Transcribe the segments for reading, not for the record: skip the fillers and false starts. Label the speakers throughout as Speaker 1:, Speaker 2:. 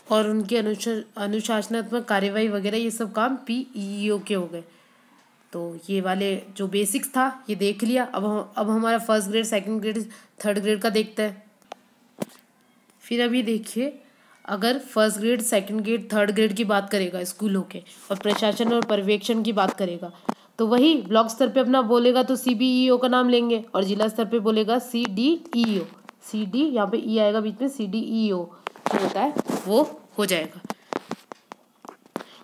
Speaker 1: और उनकी अनुशासनात्मक कार्यवाही वगैरह ये सब काम पीईओ के हो गए। तो ये वाले जो बेसिक्स था ये देख लिया। अब हमारा first grade, second grade, third grade का देखते हैं। फिर अभी देखिए, अगर first grade, second grade, third grade की बात करेगा स्कूलों के और प्रशासन और पर्यवेक्षण की बात करेगा, तो वही ब्लॉक स्तर पे अपना बोलेगा तो सीबीईओ का नाम लेंगे, और जिला स्तर पे बोलेगा सीडीईओ। सीडी यहाँ पे ई आएगा बीच में, सीडीईओ जो होता है वो हो जाएगा।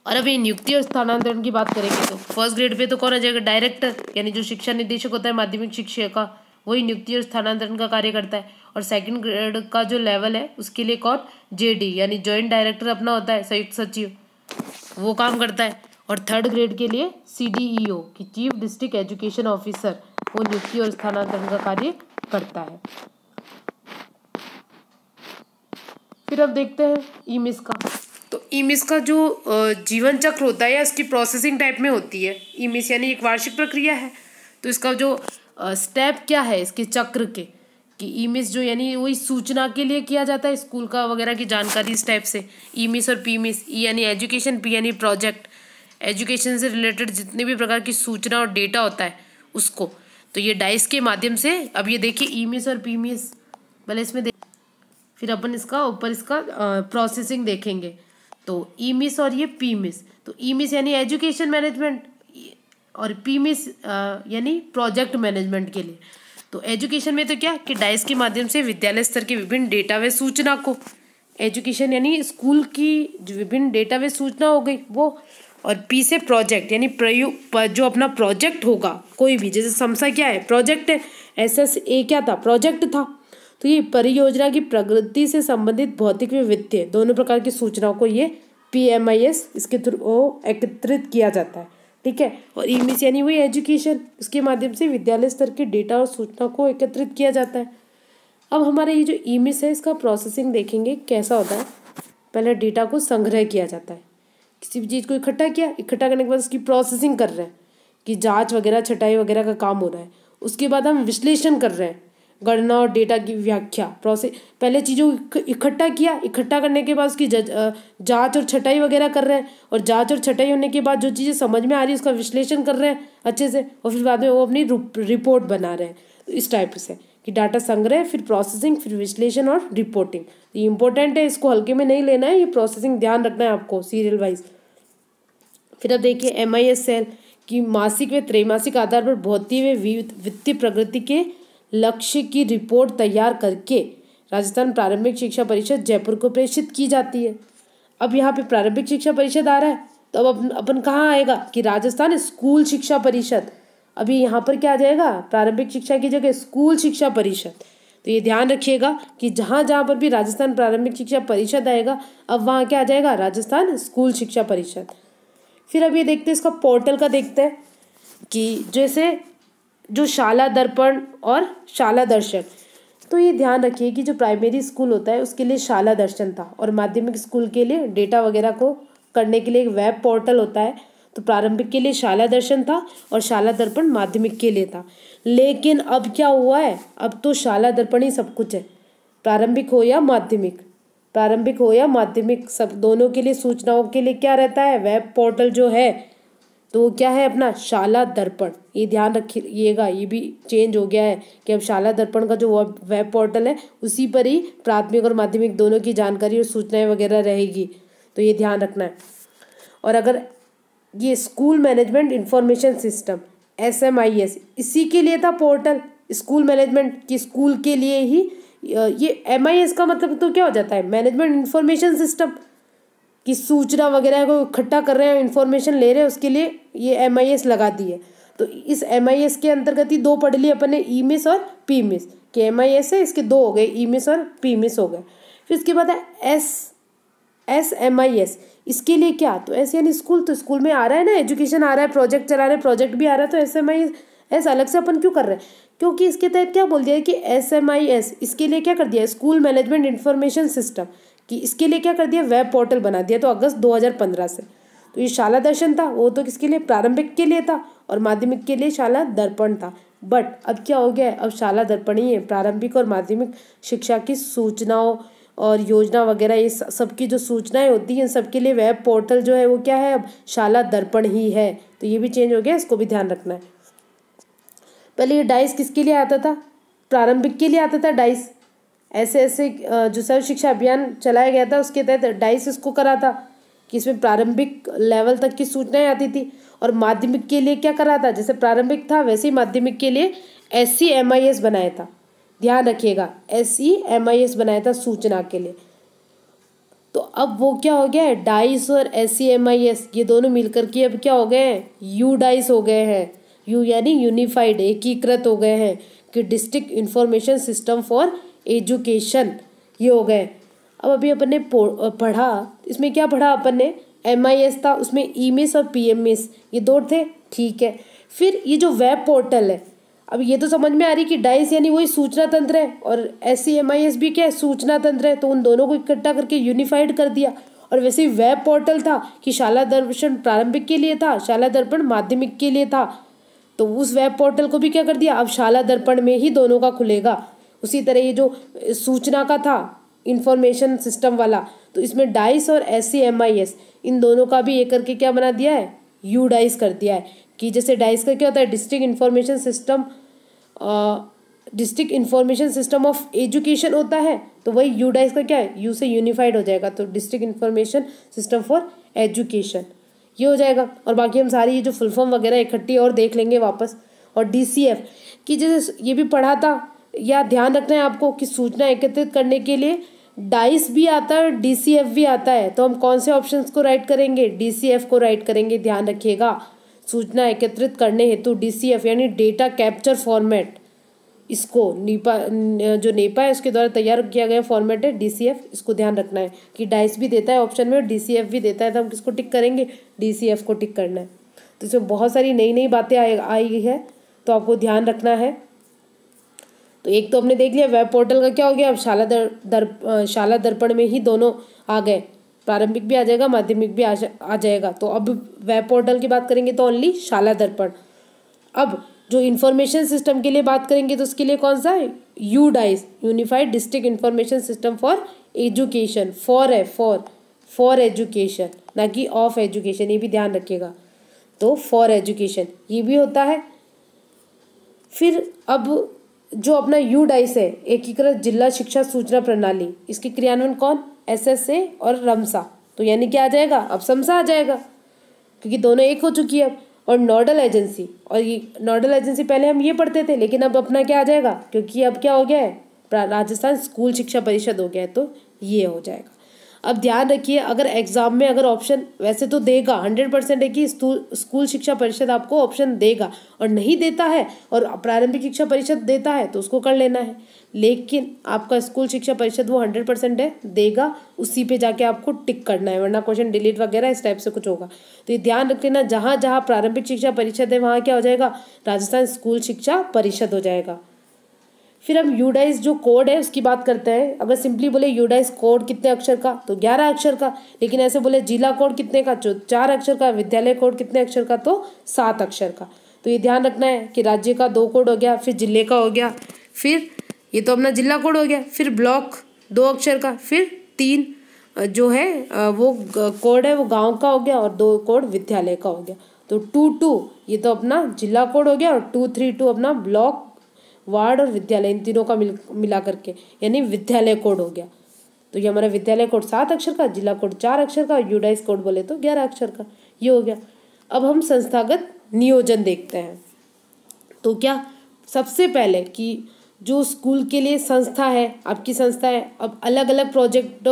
Speaker 1: और अभी नियुक्ति और स्थानांतरण की बात करेंगे तो फर्स्ट ग्रेड पे तो कौन आ जाएगा? डायरेक्टर, यानी जो शिक्षा निदेशक होता है माध्यमिक शिक्षा का, वही नियुक्ति और स्थानांतरण का कार्य करता है। और सेकंड ग्रेड का जो लेवल है उसके लिए कौन? जेडी, यानी ज्वाइंट डायरेक्टर अपना होता है, संयुक्त सचिव, वो काम करता है। और थर्ड ग्रेड के लिए सीडीईओ की चीफ डिस्ट्रिक्ट एजुकेशन ऑफिसर, वो नियुक्ति और स्थानांतरण का कार्य करता है। फिर अब देखते हैं ईमिस का। तो ईमिस का जो जीवन चक्र होता है या इसकी प्रोसेसिंग टाइप में होती है ईमिस, यानी एक वार्षिक प्रक्रिया है। तो इसका जो स्टेप क्या है इसके चक्र के, कि ईमिस जो यानी वही सूचना के लिए किया जाता है, स्कूल का वगैरह की जानकारी इस टाइप से। ईमिस और पीमिस, ई यानी एजुकेशन, पी यानी प्रोजेक्ट, एजुकेशन से रिलेटेड जितने भी प्रकार की सूचना और डेटा होता है उसको, तो ये डाइस के माध्यम से। अब ये देखिए ईमिस और पीमिस, पहले इसमें फिर अपन इसका ऊपर इसका प्रोसेसिंग देखेंगे। तो ईमिस और ये पीमिस, तो ईमिस यानी एजुकेशन मैनेजमेंट और पीमिस यानी प्रोजेक्ट मैनेजमेंट के लिए। तो एजुकेशन में तो क्या कि डाइस के माध्यम से विद्यालय स्तर के विभिन्न डेटा व सूचना को, एजुकेशन यानी स्कूल की जो विभिन्न डेटा व सूचना हो गई वो, और पी से प्रोजेक्ट यानी प्रयोग, जो अपना प्रोजेक्ट होगा कोई भी, जैसे समसा क्या है? प्रोजेक्ट है। SSA क्या था? प्रोजेक्ट था। तो ये परियोजना की प्रगति से संबंधित भौतिक व वित्तीय दोनों प्रकार की सूचनाओं को ये PMIS इसके थ्रू एकत्रित किया जाता है, ठीक है। और ईमिस यानी वही एजुकेशन, उसके माध्यम से विद्यालय स्तर के डेटा और सूचना को एकत्रित किया जाता है। अब हमारा ये जो ईमिस है इसका प्रोसेसिंग देखेंगे कैसा होता है। पहले डेटा को संग्रह किया जाता है, किसी भी चीज़ को इकट्ठा किया, इकट्ठा करने के बाद उसकी प्रोसेसिंग कर रहे हैं कि जांच वगैरह, छटाई वगैरह का काम हो रहा है। उसके बाद हम विश्लेषण कर रहे हैं, गणना और डेटा की व्याख्या, पहले चीज़ों को इकट्ठा किया, इकट्ठा करने के बाद उसकी जांच और छटाई वगैरह कर रहे हैं, और जांच और छटाई होने के बाद जो चीज़ें समझ में आ रही है उसका विश्लेषण कर रहे हैं अच्छे से, और फिर बाद में वो अपनी रिपोर्ट बना रहे हैं। तो इस टाइप से कि डाटा संग्रह, फिर प्रोसेसिंग, फिर विश्लेषण और रिपोर्टिंग। ये इंपॉर्टेंट है, इसको हल्के में नहीं लेना है, ये प्रोसेसिंग ध्यान रखना है आपको सीरियल वाइज। फिर अब देखिए MIS सेल की मासिक व त्रैमासिक आधार पर भौतिक व वित्तीय प्रगति के लक्ष्य की रिपोर्ट तैयार करके राजस्थान प्रारंभिक शिक्षा परिषद जयपुर को प्रेषित की जाती है। अब यहाँ पे प्रारंभिक शिक्षा परिषद आ रहा है, तो अब अपन कहाँ आएगा कि राजस्थान स्कूल शिक्षा परिषद। अभी यहाँ पर क्या आ जाएगा? प्रारंभिक शिक्षा की जगह स्कूल शिक्षा परिषद। तो ये ध्यान रखिएगा कि जहाँ जहाँ पर भी राजस्थान प्रारंभिक शिक्षा परिषद आएगा, अब वहाँ क्या आ जाएगा? राजस्थान स्कूल शिक्षा परिषद। फिर अब ये देखते हैं इसका पोर्टल का, देखते हैं कि जैसे जो शाला दर्पण और शाला दर्शन, तो ये ध्यान रखिए कि जो प्राइमरी स्कूल होता है उसके लिए शाला दर्शन था, और माध्यमिक स्कूल के लिए डेटा वगैरह को करने के लिए एक वेब पोर्टल होता है। तो प्रारंभिक के लिए शाला दर्शन था और शाला दर्पण माध्यमिक के लिए था। लेकिन अब क्या हुआ है? अब तो शाला दर्पण ही सब कुछ है, प्रारंभिक हो या माध्यमिक, प्रारंभिक हो या माध्यमिक, सब दोनों के लिए सूचनाओं के लिए क्या रहता है? वेब पोर्टल जो है, तो क्या है अपना? शाला दर्पण। ये ध्यान रखिएगा, ये भी चेंज हो गया है कि अब शाला दर्पण का जो वेब पोर्टल है उसी पर ही प्राथमिक और माध्यमिक दोनों की जानकारी और सूचनाएं वगैरह रहेगी। तो ये ध्यान रखना है। और अगर ये school management information system SMIS, इसी के लिए था पोर्टल, स्कूल मैनेजमेंट की, स्कूल के लिए ही। ये MIS का मतलब तो क्या हो जाता है? मैनेजमेंट इंफॉर्मेशन सिस्टम की सूचना वगैरह को इकट्ठा कर रहे हैं, इंफॉर्मेशन ले रहे हैं, उसके लिए ये MIS लगा दी है। तो इस MIS के अंतर्गत ही दो पढ़ लिए अपन ने, ईमिस और पीमिस, कि MIS है, इसके दो हो गए, ईमिस और पीमिस हो गए। फिर इसके बाद है SMIS, इसके लिए क्या? तो S यानी स्कूल, तो स्कूल में आ रहा है ना, एजुकेशन आ रहा है, प्रोजेक्ट चला रहे हैं, प्रोजेक्ट भी आ रहा है, तो SMIS अलग से अपन क्यों कर रहे हैं? क्योंकि इसके तहत क्या बोल दिया है कि SMIS इसके लिए क्या कर दिया? स्कूल मैनेजमेंट इंफॉर्मेशन सिस्टम, कि इसके लिए क्या कर दिया? वेब पोर्टल बना दिया। तो अगस्त 2015 से। तो ये शाला दर्शन था, वो तो किसके लिए? प्रारंभिक के लिए था, और माध्यमिक के लिए शाला दर्पण था। बट अब क्या हो गया है? अब शाला दर्पण ही है, प्रारंभिक और माध्यमिक शिक्षा की सूचनाओं और योजना वगैरह ये सबकी जो सूचनाएं होती हैं सबके लिए वेब पोर्टल जो है वो क्या है, अब शाला दर्पण ही है। तो ये भी चेंज हो गया, इसको भी ध्यान रखना है। पहले ये डाइस किसके लिए आता था, प्रारंभिक के लिए आता था डाइस। ऐसे ऐसे जो सर्व शिक्षा अभियान चलाया गया था उसके तहत डाइस इसको करा था कि इसमें प्रारंभिक लेवल तक की सूचनाएं आती थी। और माध्यमिक के लिए क्या करा था, जैसे प्रारंभिक था वैसे ही माध्यमिक के लिए SCMIS बनाया था। ध्यान रखिएगा, SCMIS बनाया था सूचना के लिए। तो अब वो क्या हो गया है, डाइस और SCMIS ये दोनों मिलकर के अब क्या हो गए हैं, यू डाइस हो गए हैं। यू यानी यूनिफाइड, एकीकृत हो गए हैं कि district information system for education ये हो गए। अब अभी अपन ने पढ़ा, इसमें क्या पढ़ा अपन ने, MIS था, उसमें EMIS और PMIS ये दो थे, ठीक है। फिर ये जो वेब पोर्टल है, अब ये तो समझ में आ रही कि डाइस यानी वही सूचना तंत्र है और SCMIS भी क्या है, सूचना तंत्र है। तो उन दोनों को इकट्ठा करके यूनिफाइड कर दिया। और वैसे ही वेब पोर्टल था कि शाला दर्पण प्रारंभिक के लिए था, शाला दर्पण माध्यमिक के लिए था। तो उस वेब पोर्टल को भी क्या कर दिया, अब शाला दर्पण में ही दोनों का खुलेगा। उसी तरह ये जो सूचना का था इंफॉर्मेशन सिस्टम वाला, तो इसमें डाइस और SCMIS इन दोनों का भी एक करके क्या बना दिया है, यू डाइस कर दिया है। कि जैसे डाइस का क्या होता है, district information system of education होता है, तो वही यू डाइस का क्या है, यू से यूनिफाइड हो जाएगा, तो district information system for education ये हो जाएगा। और बाकी हम सारी ये जो फुल फॉर्म वगैरह इकट्ठी और देख लेंगे वापस। और DCF कि जैसे ये भी पढ़ा था, या ध्यान रखना है आपको कि सूचना एकत्रित करने के लिए डाइस भी आता है और DCF भी आता है। तो हम कौन से ऑप्शंस को राइट करेंगे, DCF को राइट करेंगे। ध्यान रखिएगा, सूचना एकत्रित करने हेतु DCF यानी डेटा कैप्चर फॉर्मेट, इसको नेपा है उसके द्वारा तैयार किया गया फॉर्मेट है DCF। इसको ध्यान रखना है कि डाइस भी देता है ऑप्शन में और DCF भी देता है, तो हम किसको टिक करेंगे, DCF को टिक करना है। तो इसमें बहुत सारी नई नई बातें आई है, तो आपको ध्यान रखना है। तो एक तो हमने देख लिया वेब पोर्टल का क्या हो गया, अब शाला दर्पण में ही दोनों आ गए, प्रारंभिक भी आ जाएगा, माध्यमिक भी आ जाएगा। तो अब वेब पोर्टल की बात करेंगे तो ओनली शाला दर्पण। अब जो इन्फॉर्मेशन सिस्टम के लिए बात करेंगे तो उसके लिए कौन सा है, you dice, unified district information system for education. For है, फॉर एजुकेशन, ना कि ऑफ एजुकेशन, ये भी ध्यान रखिएगा। तो फॉर एजुकेशन ये भी होता है। फिर अब जो अपना यू डाइस है, एकीकृत जिला शिक्षा सूचना प्रणाली, इसके क्रियान्वयन कौन, SSA और रमसा। तो यानी क्या आ जाएगा, अब समसा आ जाएगा क्योंकि दोनों एक हो चुकी है। और नोडल एजेंसी, और ये नोडल एजेंसी पहले हम ये पढ़ते थे, लेकिन अब अपना क्या आ जाएगा, क्योंकि अब क्या हो गया है, राजस्थान स्कूल शिक्षा परिषद हो गया है, तो ये हो जाएगा। अब ध्यान रखिए, अगर एग्जाम में अगर ऑप्शन वैसे तो देगा 100% है कि स्कूल शिक्षा परिषद आपको ऑप्शन देगा, और नहीं देता है और प्रारंभिक शिक्षा परिषद देता है तो उसको कर लेना है। लेकिन आपका स्कूल शिक्षा परिषद वो 100% है, देगा, उसी पे जाके आपको टिक करना है, वरना क्वेश्चन डिलीट वगैरह इस टाइप से कुछ होगा। तो ये ध्यान रख लेना, जहाँ जहाँ प्रारंभिक शिक्षा परिषद है वहाँ क्या हो जाएगा, राजस्थान स्कूल शिक्षा परिषद हो जाएगा। फिर हम यूडाइस जो कोड है उसकी बात करते हैं। अगर सिंपली बोले यूडाइस कोड कितने अक्षर का, तो 11 अक्षर का। लेकिन ऐसे बोले जिला कोड कितने का, जो 4 अक्षर का। विद्यालय कोड कितने अक्षर का, तो 7 अक्षर का। तो ये ध्यान रखना है कि राज्य का 2 कोड हो गया, फिर जिले का हो गया, फिर ये तो अपना जिला कोड हो गया, फिर ब्लॉक 2 अक्षर का, फिर 3 जो है वो कोड है वो गाँव का हो गया, और 2 कोड विद्यालय का हो गया। तो 2 ये तो अपना जिला कोड हो गया, और 2 अपना ब्लॉक, वार्ड और विद्यालय, इन तीनों का मिला करके यानी विद्यालय कोड हो गया। तो ये हमारा विद्यालय कोड 7 अक्षर का, जिला कोड 4 अक्षर का, यूडाइस कोड बोले तो 11 अक्षर का, ये हो गया। अब हम संस्थागत नियोजन देखते हैं। तो क्या सबसे पहले कि जो स्कूल के लिए संस्था है, आपकी संस्था है, अब अलग अलग प्रोजेक्ट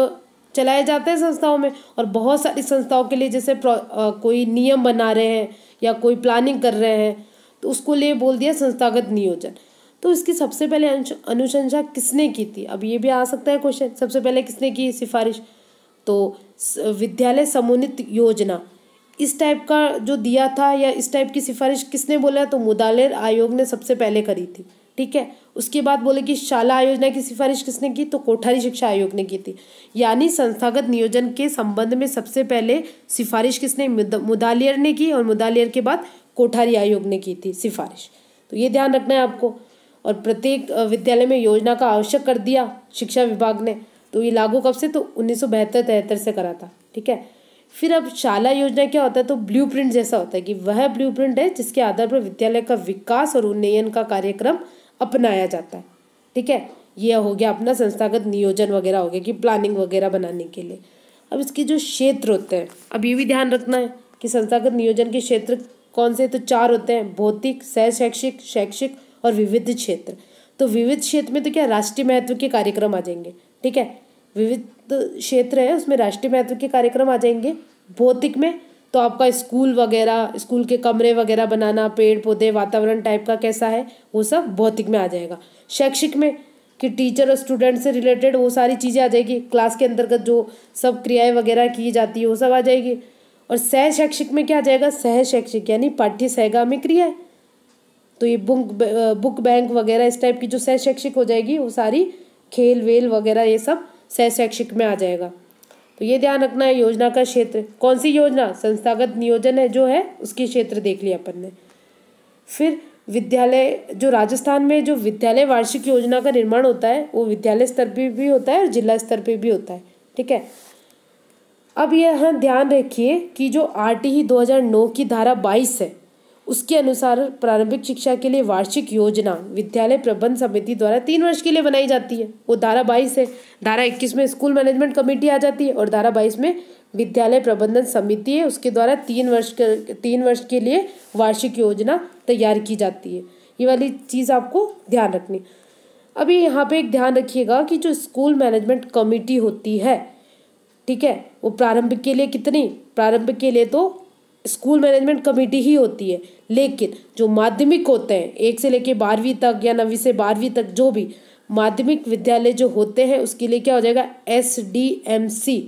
Speaker 1: चलाए जाते हैं संस्थाओं में, और बहुत सारी संस्थाओं के लिए जैसे कोई नियम बना रहे हैं या कोई प्लानिंग कर रहे हैं, तो उसको लिए बोल दिया संस्थागत नियोजन। तो इसकी सबसे पहले अनुशंसा किसने की थी, अब ये भी आ सकता है क्वेश्चन, सबसे पहले किसने की सिफारिश, तो विद्यालय समुन्नत योजना इस टाइप का जो दिया था, या इस टाइप की सिफारिश किसने बोला, तो मुदालिर आयोग ने सबसे पहले करी थी, ठीक है। उसके बाद बोले कि शाला आयोजना की सिफारिश किसने की, तो कोठारी शिक्षा आयोग ने की थी। यानी संस्थागत नियोजन के संबंध में सबसे पहले सिफारिश किसने, मुदालियर ने की, और मुदालियर के बाद कोठारी आयोग ने की थी सिफारिश। तो ये ध्यान रखना है आपको। और प्रत्येक विद्यालय में योजना का आवश्यक कर दिया शिक्षा विभाग ने। तो ये लागू कब से, तो 1972-73 से करा था, ठीक है। फिर अब शाला योजना क्या होता है, तो ब्लूप्रिंट जैसा होता है कि वह ब्लूप्रिंट है जिसके आधार पर विद्यालय का विकास और उन्नयन का कार्यक्रम अपनाया जाता है, ठीक है। यह हो गया अपना संस्थागत नियोजन वगैरह हो गया कि प्लानिंग वगैरह बनाने के लिए। अब इसके जो क्षेत्र होते हैं, अब ये भी ध्यान रखना है कि संस्थागत नियोजन के क्षेत्र कौन से, तो 4 होते हैं, भौतिक, सह शैक्षिक, शैक्षिक और विविध क्षेत्र। तो विविध क्षेत्र में तो क्या राष्ट्रीय महत्व के कार्यक्रम आ जाएंगे, ठीक है। विविध क्षेत्र है उसमें राष्ट्रीय महत्व के कार्यक्रम आ जाएंगे। भौतिक में तो आपका स्कूल वगैरह, स्कूल के कमरे वगैरह बनाना, पेड़ पौधे, वातावरण टाइप का कैसा है, वो सब भौतिक में आ जाएगा। शैक्षिक में कि टीचर और स्टूडेंट से रिलेटेड वो सारी चीज़ें आ जाएगी, क्लास के अंतर्गत जो सब क्रियाएं वगैरह की जाती है वो सब आ जाएगी। और सह शैक्षिक में क्या आ जाएगा, सह शैक्षिक यानी पाठ्य सहगामी क्रियाएं, तो ये बुक बैंक वगैरह इस टाइप की जो सह शैक्षिक हो जाएगी वो सारी खेल वेल वगैरह ये सब सह शैक्षिक में आ जाएगा। तो ये ध्यान रखना है। योजना का क्षेत्र, कौन सी योजना, संस्थागत नियोजन है जो है उसकी क्षेत्र देख लिया अपन ने। फिर विद्यालय, जो राजस्थान में जो विद्यालय वार्षिक योजना का निर्माण होता है वो विद्यालय स्तर पे भी होता है और जिला स्तर पे भी होता है, ठीक है। अब यह ध्यान रखिए कि जो RTE 2009 की धारा 22 है उसके अनुसार प्रारंभिक शिक्षा के लिए वार्षिक योजना विद्यालय प्रबंध समिति द्वारा 3 वर्ष के लिए बनाई जाती है। वो धारा 22 है। धारा 21 में स्कूल मैनेजमेंट कमेटी आ जाती है और धारा 22 में विद्यालय प्रबंधन समिति है, उसके द्वारा 3 वर्ष के लिए वार्षिक योजना तैयार की जाती है। ये वाली चीज़ आपको ध्यान रखनी। अभी यहाँ पे एक ध्यान रखिएगा कि जो स्कूल मैनेजमेंट कमेटी होती है, ठीक है, वो प्रारंभिक के लिए कितनी, प्रारंभिक के लिए तो स्कूल मैनेजमेंट कमेटी ही होती है, लेकिन जो माध्यमिक होते हैं 1 से लेके 12वीं तक या 9वीं से 12वीं तक जो भी माध्यमिक विद्यालय जो होते हैं उसके लिए क्या हो जाएगा, SDMC,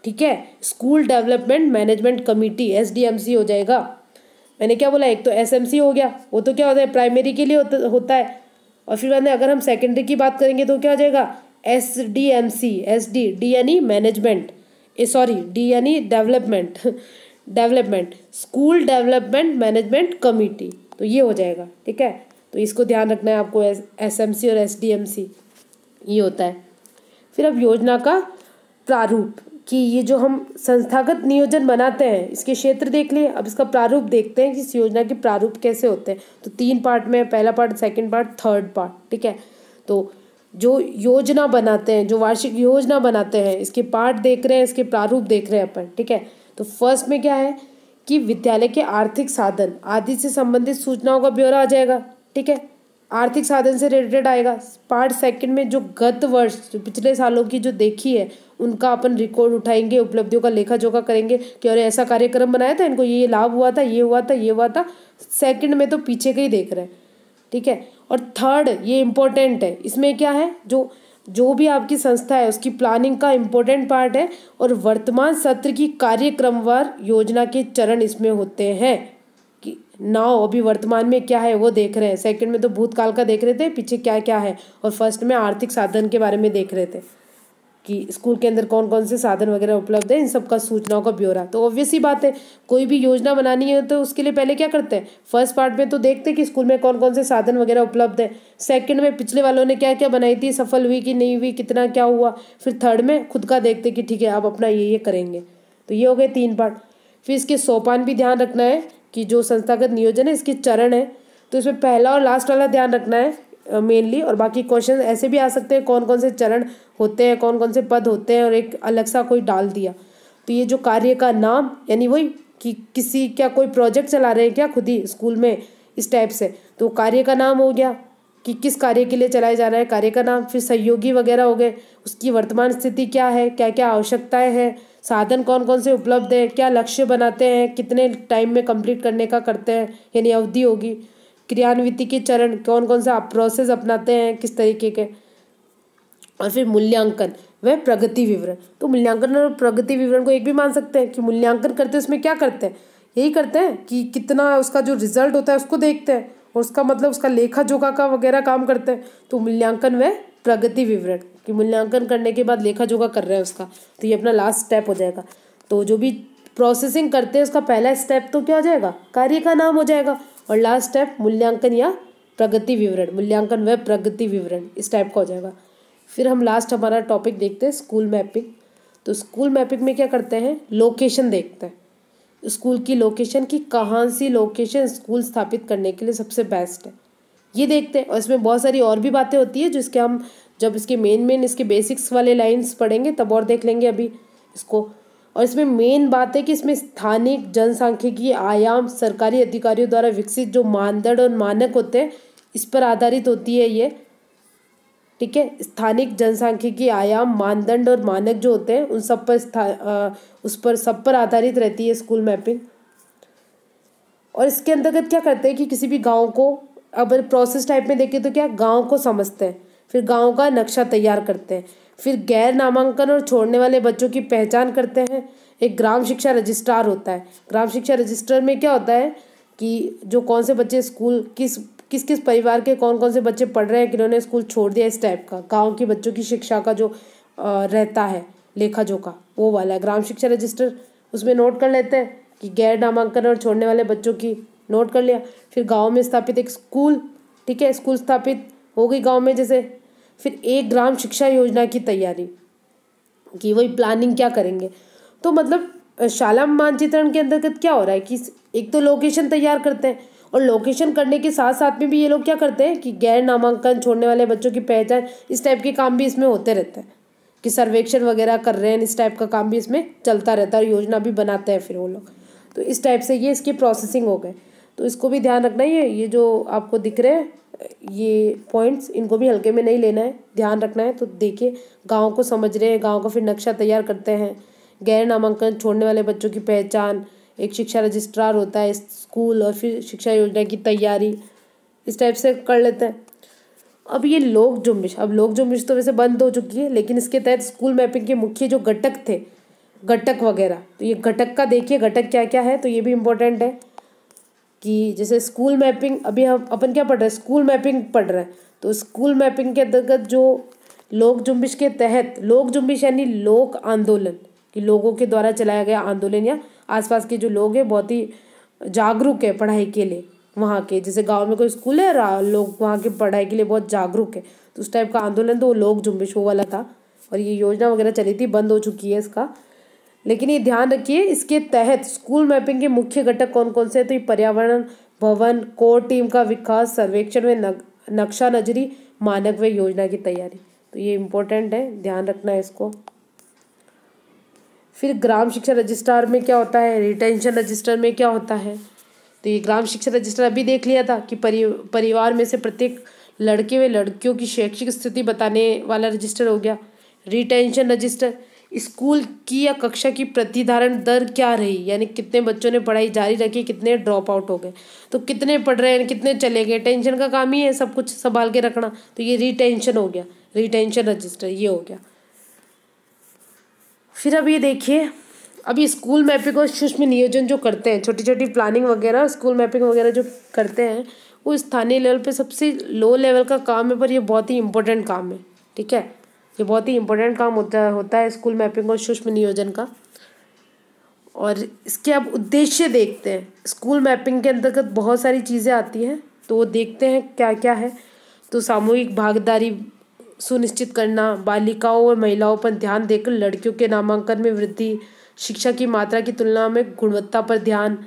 Speaker 1: ठीक है, school development management committee, SDMC हो जाएगा। मैंने क्या बोला, एक तो SMC हो गया, वो तो क्या होता है प्राइमरी के लिए होता है। और फिर मैंने अगर हम सेकेंडरी की बात करेंगे तो क्या हो जाएगा, SDMC, D यानी मैनेजमेंट, D यानी development, school development management committee, तो ये हो जाएगा, ठीक है। तो इसको ध्यान रखना है आपको, SMC और SDMC ये होता है। फिर अब योजना का प्रारूप, कि ये जो हम संस्थागत नियोजन बनाते हैं इसके क्षेत्र देख लिए। अब इसका प्रारूप देखते हैं कि इस योजना के प्रारूप कैसे होते हैं। तो 3 पार्ट में, पहला part, second part, third part, ठीक है। तो जो योजना बनाते हैं, जो वार्षिक योजना बनाते हैं, इसके पार्ट देख रहे हैं, इसके प्रारूप देख रहे हैं अपन, ठीक है। तो फर्स्ट में क्या है कि विद्यालय के आर्थिक साधन आदि से संबंधित सूचनाओं का ब्यौरा आ जाएगा, ठीक है, आर्थिक साधन से रिलेटेड आएगा। पार्ट सेकंड में जो गत वर्ष, जो पिछले सालों की जो देखी है उनका अपन रिकॉर्ड उठाएंगे, उपलब्धियों का लेखा जोखा करेंगे कि अरे ऐसा कार्यक्रम बनाया था, इनको ये लाभ हुआ था, ये हुआ था, ये हुआ था। सेकंड में तो पीछे का ही देख रहे हैं, ठीक है। और थर्ड, ये इम्पोर्टेंट है, इसमें क्या है, जो भी आपकी संस्था है उसकी प्लानिंग का इम्पोर्टेंट पार्ट है और वर्तमान सत्र की कार्यक्रमवार योजना के चरण इसमें होते हैं कि नाउ अभी वर्तमान में क्या है वो देख रहे हैं। सेकंड में तो भूतकाल का देख रहे थे, पीछे क्या क्या है, और फर्स्ट में आर्थिक साधन के बारे में देख रहे थे कि स्कूल के अंदर कौन कौन से साधन वगैरह उपलब्ध है, इन सब का सूचनाओं का ब्यौरा। तो ऑब्वियस ही बात है, कोई भी योजना बनानी है तो उसके लिए पहले क्या करते हैं, फर्स्ट पार्ट में तो देखते हैं कि स्कूल में कौन कौन से साधन वगैरह उपलब्ध है। सेकंड में पिछले वालों ने क्या क्या बनाई थी, सफल हुई कि नहीं हुई, कितना क्या हुआ। फिर थर्ड में खुद का देखते कि ठीक है आप अपना ये करेंगे। तो ये हो गए 3 पार्ट। फिर इसके सोपान भी ध्यान रखना है कि जो संस्थागत नियोजन है इसके चरण है, तो इसमें पहला और लास्ट वाला ध्यान रखना है मेनली। और बाकी क्वेश्चन ऐसे भी आ सकते हैं, कौन कौन से चरण होते हैं, कौन कौन से पद होते हैं, और एक अलग सा कोई डाल दिया। तो ये जो कार्य का नाम, यानी वही कि किसी क्या कोई प्रोजेक्ट चला रहे हैं क्या खुद ही स्कूल में, इस टाइप से, तो कार्य का नाम हो गया कि किस कार्य के लिए चलाया जा रहा है, कार्य का नाम। फिर सहयोगी वगैरह हो गए, उसकी वर्तमान स्थिति क्या है, क्या क्या आवश्यकताएं हैं, साधन कौन कौन से उपलब्ध है, क्या लक्ष्य बनाते हैं, कितने टाइम में कंप्लीट करने का करते हैं, यानी अवधि होगी। क्रियान्विति के चरण, कौन कौन सा प्रोसेस अपनाते हैं, किस तरीके के। और फिर मूल्यांकन व प्रगति विवरण। तो मूल्यांकन और प्रगति विवरण को एक भी मान सकते हैं कि मूल्यांकन करते हैं उसमें क्या करते हैं, यही करते हैं कि कितना उसका जो रिजल्ट होता है उसको देखते हैं और उसका मतलब उसका लेखा जोखा का वगैरह काम करते हैं। तो मूल्यांकन व प्रगति विवरण, कि मूल्यांकन करने के बाद लेखा जोखा कर रहे हैं उसका, तो ये अपना लास्ट स्टेप हो जाएगा। तो जो भी प्रोसेसिंग करते हैं उसका पहला स्टेप तो क्या हो जाएगा, कार्य का नाम हो जाएगा, और लास्ट स्टेप मूल्यांकन या प्रगति विवरण, मूल्यांकन व प्रगति विवरण इस टाइप का हो जाएगा। फिर हम लास्ट हमारा टॉपिक देखते हैं स्कूल मैपिंग। तो स्कूल मैपिंग में क्या करते हैं, लोकेशन देखते हैं, स्कूल की लोकेशन की कहाँ सी लोकेशन स्कूल स्थापित करने के लिए सबसे बेस्ट है ये देखते हैं। और इसमें बहुत सारी और भी बातें होती है जिसके हम जब इसके मेन इसके बेसिक्स वाले लाइंस पढ़ेंगे तब और देख लेंगे अभी इसको। और इसमें मेन बात है कि इसमें स्थानिक जनसांख्यिकी आयाम सरकारी अधिकारियों द्वारा विकसित जो मानदंड और मानक होते हैं इस पर आधारित होती है ये, ठीक है। स्थानिक जनसांख्यिकी आयाम मानदंड और मानक जो होते हैं उन सब पर उस पर सब पर आधारित रहती है स्कूल मैपिंग। और इसके अंतर्गत क्या करते हैं कि किसी भी गांव को, अब प्रोसेस टाइप में देखें तो क्या गांव को समझते हैं, फिर गांव का नक्शा तैयार करते हैं, फिर गैर नामांकन और छोड़ने वाले बच्चों की पहचान करते हैं। एक ग्राम शिक्षा रजिस्ट्रार होता है। ग्राम शिक्षा रजिस्टर में क्या होता है कि जो कौन से बच्चे स्कूल किस किस किस परिवार के कौन कौन से बच्चे पढ़ रहे हैं, किन्होंने स्कूल छोड़ दिया, इस टाइप का गांव के बच्चों की शिक्षा का जो रहता है लेखा जोखा वो वाला है ग्राम शिक्षा रजिस्टर। उसमें नोट कर लेते हैं कि गैर नामांकन और छोड़ने वाले बच्चों की नोट कर लिया। फिर गांव में स्थापित एक स्कूल, ठीक है, स्कूल स्थापित हो गई गांव में जैसे। फिर एक ग्राम शिक्षा योजना की तैयारी कि वही प्लानिंग क्या करेंगे। तो मतलब शाला मानचित्रण के अंतर्गत क्या हो रहा है कि एक तो लोकेशन तैयार करते हैं और लोकेशन करने के साथ साथ में भी ये लोग क्या करते हैं कि गैर नामांकन छोड़ने वाले बच्चों की पहचान, इस टाइप के काम भी इसमें होते रहते हैं कि सर्वेक्षण वगैरह कर रहे हैं, इस टाइप का काम भी इसमें चलता रहता है और योजना भी बनाते हैं फिर वो लोग। तो इस टाइप से ये इसकी प्रोसेसिंग हो गए। तो इसको भी ध्यान रखना है, ये जो आपको दिख रहे हैं ये पॉइंट्स, इनको भी हल्के में नहीं लेना है, ध्यान रखना है। तो देखिए गाँव को समझ रहे हैं, गाँव का फिर नक्शा तैयार करते हैं, गैर नामांकन छोड़ने वाले बच्चों की पहचान, एक शिक्षा रजिस्ट्रार होता है स्कूल, और फिर शिक्षा योजना की तैयारी, इस टाइप से कर लेते हैं। अब ये लोक जुम्बिश, अब लोक जुम्बिश तो वैसे बंद हो चुकी है, लेकिन इसके तहत स्कूल मैपिंग के मुख्य जो घटक थे, घटक वगैरह, तो ये घटक का देखिए घटक क्या क्या है, तो ये भी इम्पोर्टेंट है कि जैसे स्कूल मैपिंग, अभी हम अपन क्या पढ़ रहे हैं, स्कूल मैपिंग पढ़ रहे हैं। तो स्कूल मैपिंग के अंतर्गत जो लोक जुम्बिश के तहत, लोक जुम्बिश यानी लोक आंदोलन, कि लोगों के द्वारा चलाया गया आंदोलन या आसपास के जो लोग हैं बहुत ही जागरूक है पढ़ाई के लिए, वहाँ के जैसे गांव में कोई स्कूल है, लोग वहाँ के पढ़ाई के लिए बहुत जागरूक है, तो उस टाइप का आंदोलन तो वो लोक जुम्बिश वो वाला था। और ये योजना वगैरह चली थी, बंद हो चुकी है इसका। लेकिन ये ध्यान रखिए इसके तहत स्कूल मैपिंग के मुख्य घटक कौन कौन से हैं, तो ये पर्यावरण, भवन, कोर टीम का विकास, सर्वेक्षण व नक्शा नजरी, मानक व योजना की तैयारी। तो ये इम्पोर्टेंट है, ध्यान रखना है इसको। फिर ग्राम शिक्षा रजिस्ट्रार में क्या होता है, रिटेंशन रजिस्टर में क्या होता है। तो ये ग्राम शिक्षा रजिस्टर अभी देख लिया था कि परिवार में से प्रत्येक लड़के व लड़कियों की शैक्षिक स्थिति बताने वाला रजिस्टर हो गया। रिटेंशन रजिस्टर, स्कूल की या कक्षा की प्रतिधारण दर क्या रही, यानी कितने बच्चों ने पढ़ाई जारी रखी, कितने ड्रॉप आउट हो गए, तो कितने पढ़ रहे हैं, कितने चले गए। टेंशन का काम ही है सब कुछ संभाल के रखना, तो ये रिटेंशन हो गया, रिटेंशन रजिस्टर ये हो गया। फिर अब ये देखिए, अभी स्कूल मैपिंग और सूक्ष्म नियोजन जो करते हैं, छोटी छोटी प्लानिंग वगैरह, स्कूल मैपिंग वगैरह जो करते हैं, वो स्थानीय लेवल पे सबसे लो लेवल का काम है, पर ये बहुत ही इंपॉर्टेंट काम है, ठीक है। ये बहुत ही इंपॉर्टेंट काम होता है स्कूल मैपिंग और सूक्ष्म नियोजन का। और इसके अब उद्देश्य देखते हैं। स्कूल मैपिंग के अंतर्गत बहुत सारी चीज़ें आती हैं, तो वो देखते हैं क्या क्या है। तो सामूहिक भागीदारी सुनिश्चित करना, बालिकाओं और महिलाओं पर ध्यान देकर लड़कियों के नामांकन में वृद्धि, शिक्षा की मात्रा की तुलना में गुणवत्ता पर ध्यान,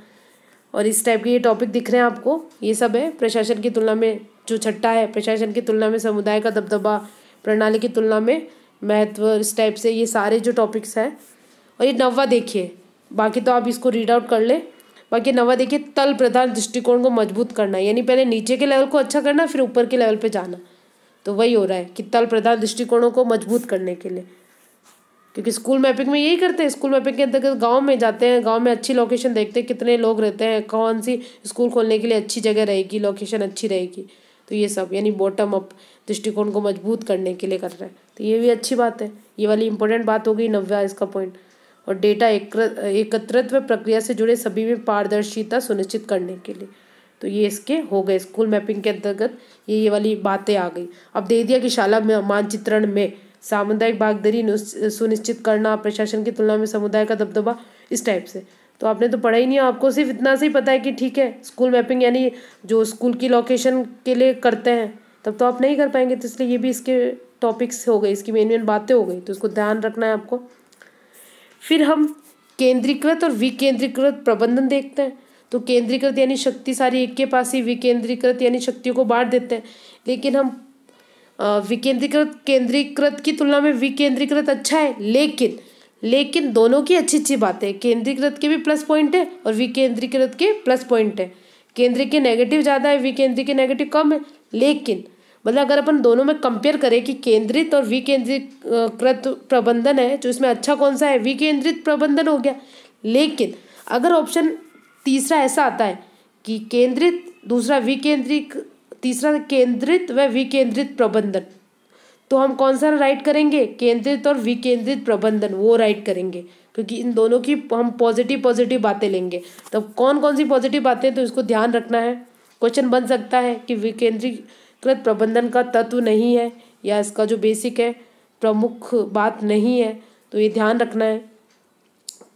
Speaker 1: और इस टाइप के ये टॉपिक दिख रहे हैं आपको, ये सब है। प्रशासन की तुलना में जो छठा है, प्रशासन की तुलना में समुदाय का दबदबा, प्रणाली की तुलना में महत्व, इस टाइप से ये सारे जो टॉपिक्स हैं। और ये 9वां देखिए, बाकी तो आप इसको रीड आउट कर ले। बाकी 9वां देखिए, तल प्रधान दृष्टिकोण को मजबूत करना, यानी पहले नीचे के लेवल को अच्छा करना, फिर ऊपर के लेवल पे जाना। तो वही हो रहा है कि तल प्रधान दृष्टिकोणों को मजबूत करने के लिए, क्योंकि स्कूल मैपिंग में यही करते हैं। स्कूल मैपिंग के अंतर्गत गांव में जाते हैं, गांव में अच्छी लोकेशन देखते हैं, कितने लोग रहते हैं, कौन सी स्कूल खोलने के लिए अच्छी जगह रहेगी, लोकेशन अच्छी रहेगी, तो ये सब यानी बॉटम अप दृष्टिकोण को मजबूत करने के लिए कर रहे हैं। तो ये भी अच्छी बात है, ये वाली इंपॉर्टेंट बात हो गई 9वां इसका पॉइंट। और डेटा एकत्रित व प्रक्रिया से जुड़े सभी में पारदर्शिता सुनिश्चित करने के लिए, तो ये इसके हो गए स्कूल मैपिंग के अंतर्गत ये वाली बातें आ गई। अब दे दिया कि शाला मानचित्रण में सामुदायिक भागीदारी सुनिश्चित करना, प्रशासन की तुलना में समुदाय का दबदबा, इस टाइप से। तो आपने तो पढ़ा ही नहीं है, आपको सिर्फ इतना से ही पता है कि ठीक है स्कूल मैपिंग यानी जो स्कूल की लोकेशन के लिए करते हैं, तब तो आप नहीं कर पाएंगे। तो इसलिए ये भी इसके टॉपिक्स हो गए, इसकी मेन बातें हो गई, तो इसको ध्यान रखना है आपको। फिर हम केंद्रीकृत और विकेंद्रीकृत प्रबंधन देखते हैं। तो केंद्रीकृत यानी शक्ति सारी एक के पास ही, विकेंद्रीकृत यानी शक्तियों को बांट देते हैं। लेकिन हम विकेंद्रीकृत केंद्रीकृत की तुलना में विकेंद्रीकृत अच्छा है, लेकिन दोनों की अच्छी अच्छी बातें हैं। केंद्रीकृत के भी प्लस पॉइंट है और विकेंद्रीकृत के प्लस पॉइंट है। केंद्रीय के नेगेटिव ज़्यादा है, विकेंद्रीय के नेगेटिव कम है। लेकिन मतलब अगर अपन दोनों में कंपेयर करें कि केंद्रित और विकेंद्रीकृत प्रबंधन है, जो इसमें अच्छा कौन सा है, विकेंद्रित प्रबंधन हो गया। लेकिन अगर ऑप्शन तीसरा ऐसा आता है कि केंद्रित, दूसरा विकेंद्रित, तीसरा केंद्रित व विकेंद्रित प्रबंधन, तो हम कौन सा राइट करेंगे, केंद्रित और विकेंद्रित प्रबंधन, वो राइट करेंगे, क्योंकि इन दोनों की हम पॉजिटिव बातें लेंगे। तो कौन कौन सी पॉजिटिव बातें, तो इसको ध्यान रखना है। क्वेश्चन बन सकता है कि विकेंद्रीकृत प्रबंधन का तत्व नहीं है, या इसका जो बेसिक है प्रमुख बात नहीं है, तो ये ध्यान रखना है।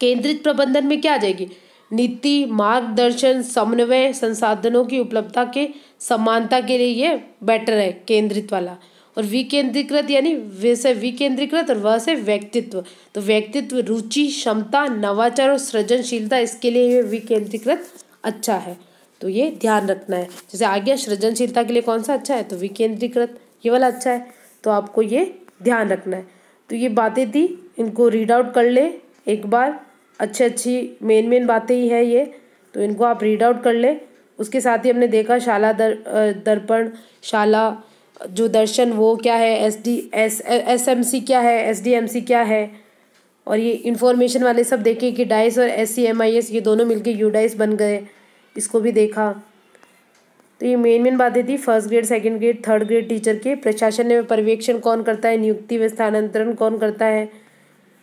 Speaker 1: केंद्रित प्रबंधन में क्या आ जाएगी, नीति, मार्गदर्शन, समन्वय, संसाधनों की उपलब्धता के समानता के लिए ये बेटर है केंद्रित वाला। और विकेंद्रीकृत यानी वैसे विकेंद्रीकृत और वह से व्यक्तित्व, तो व्यक्तित्व, रुचि, क्षमता, नवाचार और सृजनशीलता, इसके लिए ये विकेंद्रीकृत अच्छा है। तो ये ध्यान रखना है। जैसे आ गया सृजनशीलता के लिए कौन सा अच्छा है, तो विकेंद्रीकृत ये वाला अच्छा है, तो आपको ये ध्यान रखना है। तो ये बातें थी, इनको रीड आउट कर ले एक बार, अच्छी मेन बातें ही है ये, तो इनको आप रीड आउट कर ले। उसके साथ ही हमने देखा शाला दर्पण, शाला जो दर्शन वो क्या है, SMC क्या है, SDMC क्या है, और ये इन्फॉर्मेशन वाले सब देखे कि डाइस और SCMIS ये दोनों मिलके यूडाइस बन गए, इसको भी देखा। तो ये मेन बातें थी first grade, second grade, third grade teacher के। प्रशासन में पर्यवेक्षण कौन करता है, नियुक्ति व स्थानांतरण कौन करता है,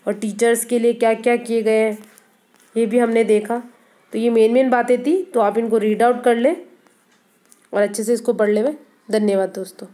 Speaker 1: और टीचर्स के लिए क्या क्या किए गए हैं, ये भी हमने देखा। तो ये मेन बातें थी, तो आप इनको रीड आउट कर ले और अच्छे से इसको पढ़ ले। धन्यवाद दोस्तों।